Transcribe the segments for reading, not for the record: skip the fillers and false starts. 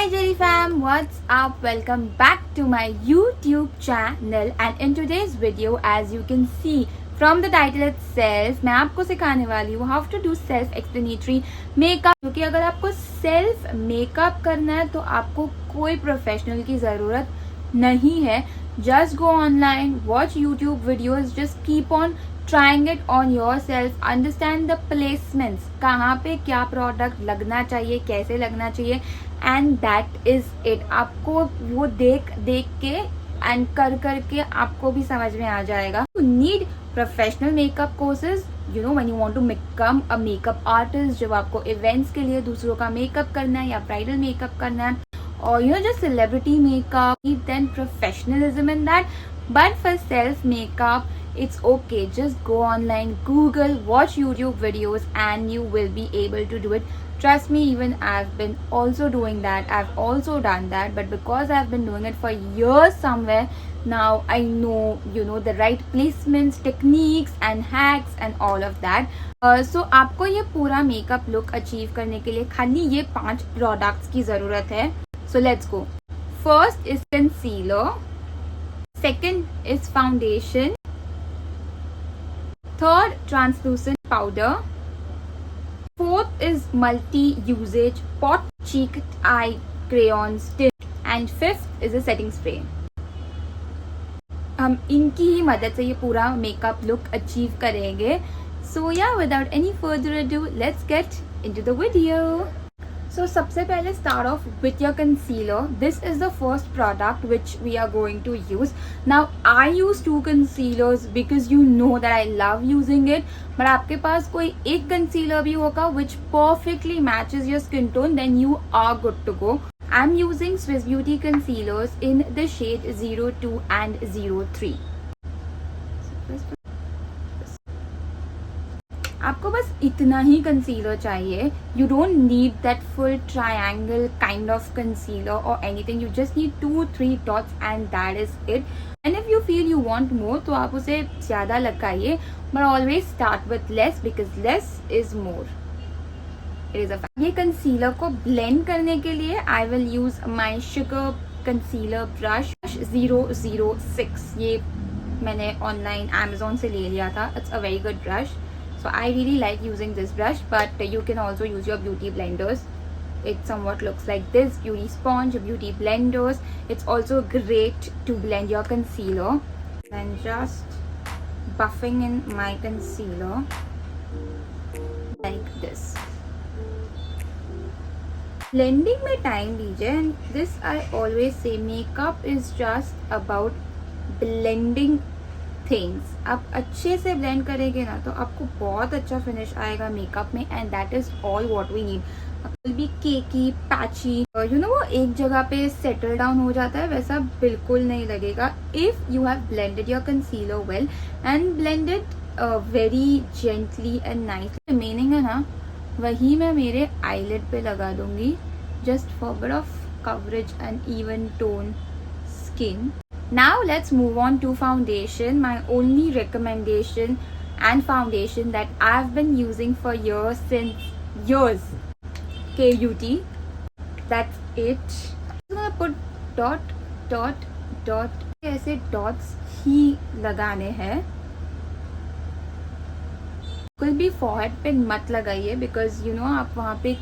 Hi Jerry fam, what's up? Welcome back to my YouTube channel and in today's video, as you can see from the title itself, मैं आपको सिखाने वाली हूँ how to do self explanatory makeup। क्योंकि अगर आपको self makeup करना है तो आपको कोई प्रोफेशनल की ज़रूरत नहीं है। Just go online, watch YouTube videos, just keep on trying it on yourself, understand the placements, कहाँ पे क्या प्रोडक्ट लगना चाहिए, कैसे लगना चाहिए, एंड दैट इज इट। आपको वो देख के एंड कर के आपको भी समझ में आ जाएगा। You need professional makeup courses, you know when you want to become a makeup artist, जब आपको इवेंट्स के लिए दूसरों का मेकअप करना है या ब्राइडल मेकअप करना है, or you know just celebrity makeup, then professionalism in that. But for self makeup it's okay, just go online, Google, watch YouTube videos and you will be able to do it. Trust me, even I've been also doing that, I've also done that, but because I've been doing it for years somewhere, now I know, you know, the right placements, techniques and hacks and all of that. So आपको ये पूरा makeup look achieve करने के लिए खाली ये 5 products की ज़रूरत है। So let's go. First is concealer, second is foundation, third translucent powder, fourth is multi-usage pot cheek eye crayon tint, and fifth is a setting spray. हम इनकी ही मदद से ये पूरा मेकअप लुक अचीव करेंगे। So yeah, without any further ado, let's get into the video. So सबसे पहले start off with your concealer. This is the first product which we are going to use. Now I use 2 concealers because you know that I love using it. But आपके पास कोई एक concealer भी होगा which perfectly matches your skin tone, then you are good to go. I'm using Swiss Beauty concealers in the shade 02 and 03. आपको बस इतना ही concealer चाहिए. You don't need that full triangle kind of concealer और anything. You just need 2-3 dots and that is it. And if you feel you want more तो आप उसे ज़्यादा लगाइए, but always start with less because less is more. It is a fact. ये concealer को blend करने के लिए I will use my sugar concealer brush 006. ये मैंने ऑनलाइन अमेजोन से ले लिया था. It's a very good brush. So I really like using this brush, but you can also use your beauty blenders. It somewhat looks like this, beauty sponge, beauty blenders. It's also great to blend your concealer. And just buffing in my concealer like this. Blending में time लीजिए. And this I always say, makeup is just about blending things. आप अच्छे से blend करेंगे ना तो आपको बहुत अच्छा फिनिश आएगा मेकअप में, and that is all what we need. Will be cakey, patchy, you know वो एक जगह पे सेटल डाउन हो जाता है, वैसा बिल्कुल नहीं लगेगा if you have blended your concealer well and blended very gently and nice. Remaining है ना वही मैं मेरे आईलिड पे लगा दूंगी, just for bit of coverage and even tone skin. Now let's move on to foundation. My only recommendation and foundation that I've been using for years, since years, KUT. That's it. I'm gonna put dot dot dot. ऐसे dots ही लगाने हैं. बिल्कुल भी forehead पे मत लगाइए because you know आप वहाँ पे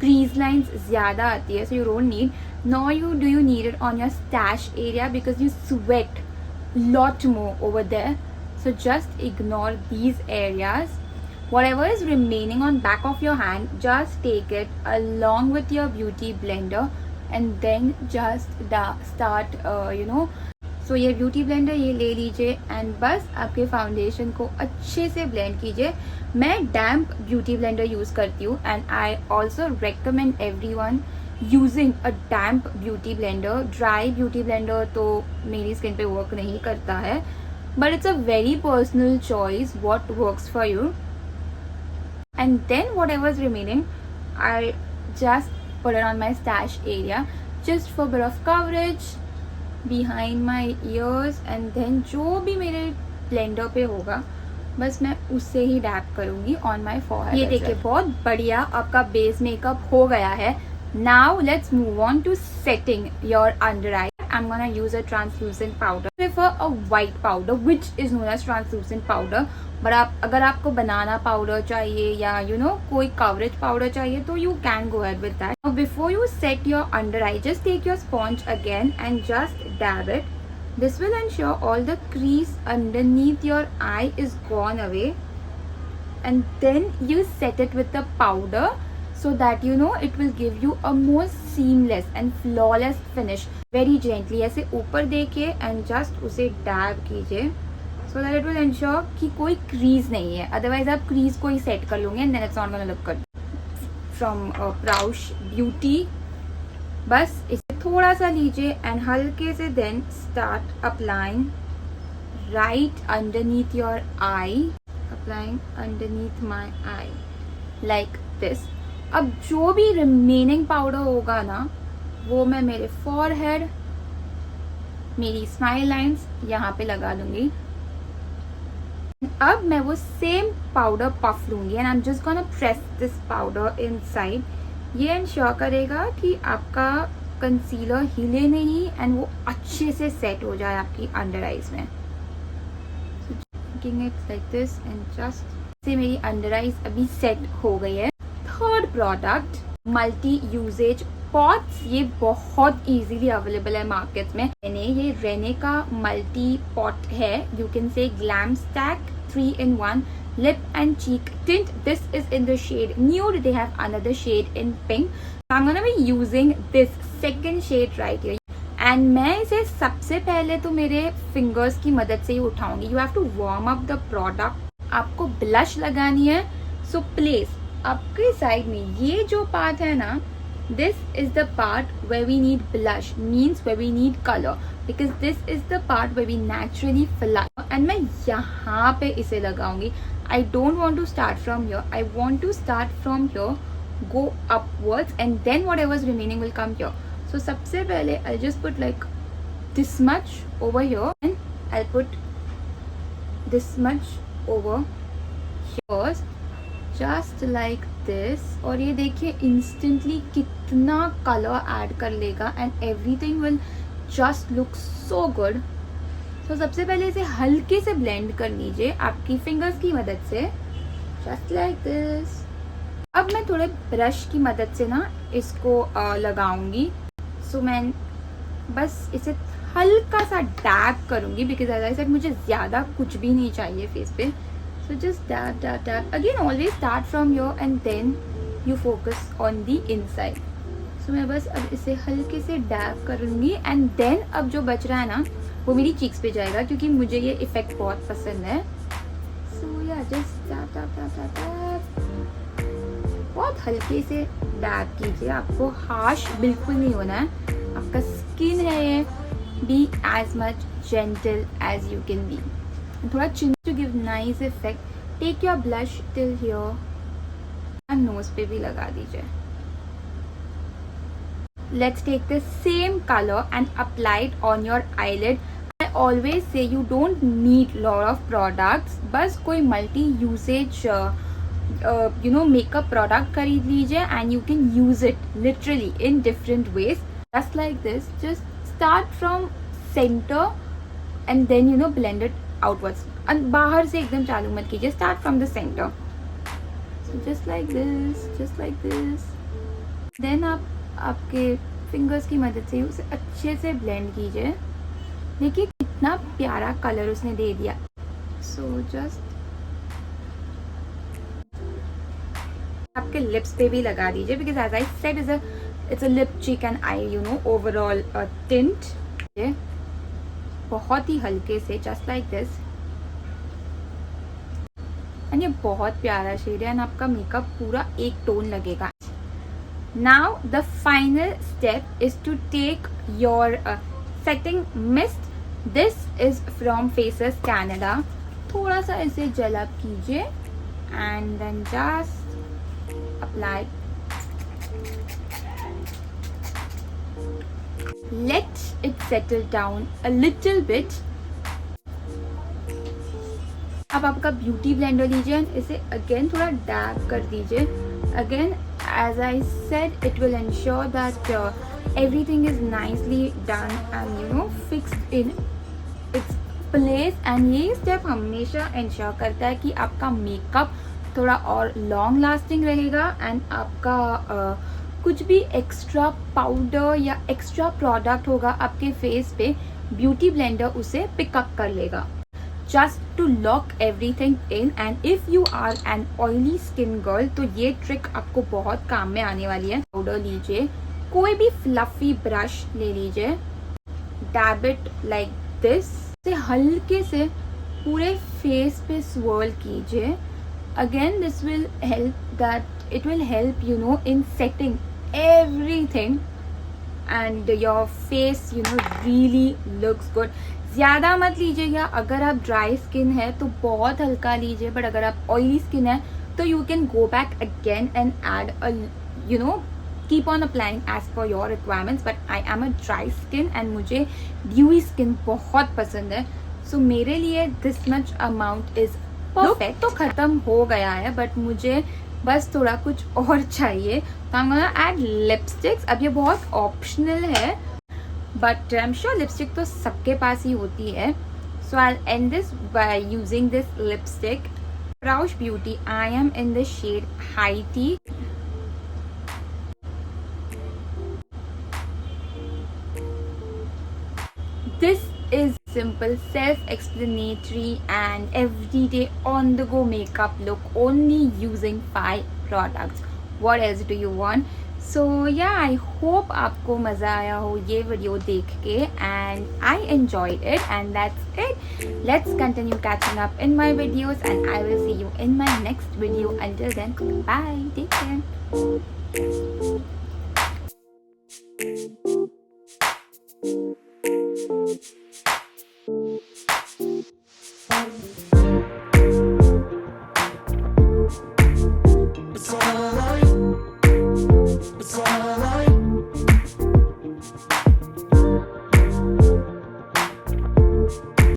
crease lines ज़्यादा आती है, so you don't need. Nor do you need it on your stash area because you sweat lot more over there. So just ignore these areas. Whatever is remaining on back of your hand, just take it along with your beauty blender and then just start you know. So ये beauty blender ये ले लीजिए and बस आपके foundation को अच्छे से blend कीजिए. मैं डैम्प ब्यूटी ब्लेंडर यूज़ करती हूँ and I also recommend everyone using a damp beauty blender. Dry beauty blender तो मेरी स्किन पे वर्क नहीं करता है, but it's a very personal choice what works for you. And then whatever is remaining I just put it on my stash area just for bit of coverage behind my ears. And then जो भी मेरे blender पे होगा बस मैं उससे ही dab करूँगी ऑन माई फॉरहेड. ये देखिए बहुत बढ़िया आपका बेस मेकअप हो गया है. Now let's move on to setting your under eye. I'm gonna use a translucent powder. I prefer a white powder which is known as translucent powder. But अगर आपको बनाना पाउडर चाहिए या कोई coverage powder चाहिए तो you can go ahead with that. Now before you set your under eye, just take your sponge again and just dab it. This will ensure all the crease underneath your eye is gone away. And then you set it with the powder so that it will give you a more seamless and flawless finish. Very gently ऐसे ऊपर देखिए and just उसे dab कीजिए so that it will ensure कि कोई crease नहीं है. Otherwise आप crease को ही set कर लोगे and then it's not gonna look good. From Proush Beauty, बस इसे थोड़ा सा लीजिए and हल्के से then start applying right underneath your eye. Applying underneath my eye like this. अब जो भी रिमेनिंग पाउडर होगा ना वो मैं मेरे फॉरहेड, मेरी स्माइल लाइंस यहाँ पे लगा दूंगी. अब मैं वो सेम पाउडर पफ लूंगी and I am just gonna press this powder inside. ये इंश्योर करेगा कि आपका कंसीलर हिले नहीं एंड वो अच्छे से सेट हो जाए आपकी अंडर आईज में. It like this and just से मेरी अंडर आईज अभी सेट हो गई है. Third product, multi uses pots. ये बहुत इजीली अवेलेबल है मार्केट में. ये रेने का मल्टी पॉट है. You can say glam stack 3-in-1 lip and cheek tint. This is in the shade nude. They have another shade in pink. So I'm gonna be using this second shade right here. And मैं इसे सबसे पहले तो मेरे fingers की मदद से ही उठाऊंगी. You have to warm up the product. आपको ब्लश लगानी है. सो प्लेस आपके साइड में ये जो पार्ट है ना, this is the part where we need blush, means where we need colour, because this is the part where we naturally fly. And मैं यहाँ पे इसे लगाऊंगी. I don't want to start from here. I want to start from here, go upwards and then whatever's remaining will come here. So सबसे पहले I'll just put like this much over here and I'll put this much over here just like this. और ये देखिए instantly कितना color add कर लेगा and everything will just look so good. So सबसे पहले इसे हल्के से blend कर लीजिए आपकी fingers की मदद से, just like this. अब मैं थोड़े ब्रश की मदद से ना इसको लगाऊंगी. सो मैं बस इसे हल्का सा डैब करूंगी बिकॉज एज आई सेड मुझे ज़्यादा कुछ भी नहीं चाहिए फेस पे. So just dab dab dab again. Always start from your end then you focus on the inside. So मैं बस अब इसे हल्के से डैब करूंगी एंड देन अब जो बच रहा है ना वो मेरी चीक्स पे जाएगा क्योंकि मुझे ये इफेक्ट बहुत पसंद है. सो या just dab dab dab dab dab. बहुत हल्के से डैब कीजिए. आपको हार्श बिल्कुल नहीं होना है. आपका स्किन है ये. Be as much gentle as you can be. थोड़ा chin to give nice effect. Take your blush till here and nose पे भी लगा दीजिए. Let's take the same colour and apply it on your eyelid. I always say you don't need lot of products. बस कोई multi usage makeup product खरीद लीजिए and you can use it literally in different ways just like this. Just start from center and then blend it outwards. and बाहर से एकदम चालू मत कीजिए. start from the center. so just like this. then आप आपके fingers की मदद से उसे अच्छे से blend कीजिए. देखिए कितना प्यारा कलर उसने दे दिया. so just आपके लिप्स पे भी लगा दीजिए because as I said it's a lip cheek and eye overall tint. बहुत ही हल्के से जस्ट लाइक दिस. एंड ये बहुत प्यारा शेड है एंड आपका मेकअप पूरा एक टोन लगेगा. Now the final step is to take your setting mist. This is from faces Canada. थोड़ा सा इसे जेल अप कीजिए and then just apply. Let it settle down a little bit. अब आपका ब्यूटी ब्लेंडर लीजिए. इसे again थोड़ा dab कर दीजिए. Again as I said, it will ensure that everything is nicely done and fixed in its place. and ये step हमेशा ensure करता है कि आपका मेकअप थोड़ा और लॉन्ग लास्टिंग रहेगा एंड आपका कुछ भी एक्स्ट्रा पाउडर या एक्स्ट्रा प्रोडक्ट होगा आपके फेस पे, ब्यूटी ब्लेंडर उसे पिकअप कर लेगा. Just to lock everything in. and if you are an oily skin girl तो ये ट्रिक आपको बहुत काम में आने वाली है. पाउडर लीजिए, कोई भी फ्लफी ब्रश ले लीजिए, dab it like this, से हल्के से पूरे फेस पे swirl कीजिए. Again this will help that it will help in setting everything and your face really looks good. ज़्यादा मत लीजिएगा. अगर आप ड्राई स्किन है तो बहुत हल्का लीजिए, बट अगर आप ऑयली स्किन है तो you can go back again and add keep on applying as per your requirements. But I am a dry skin and मुझे ड्यूई स्किन बहुत पसंद है, सो मेरे लिए this much amount is perfect. तो ख़त्म हो गया है, बट मुझे बस थोड़ा कुछ और चाहिए, तो I am gonna add lipsticks. अब ये बहुत ऑप्शनल है, but I am sure lipstick तो सबके पास ही होती है. So I end this by using this lipstick Rausch Beauty. I am in the shade High Tea. This is simple, self-explanatory and everyday on-the-go makeup look only using 5 products. What else do you want? So yeah, I hope आपको मज़ा आया हो ये video देख के, and I enjoyed it, and that's it. Let's continue catching up in my videos and I will see you in my next video. Until then, bye, take care.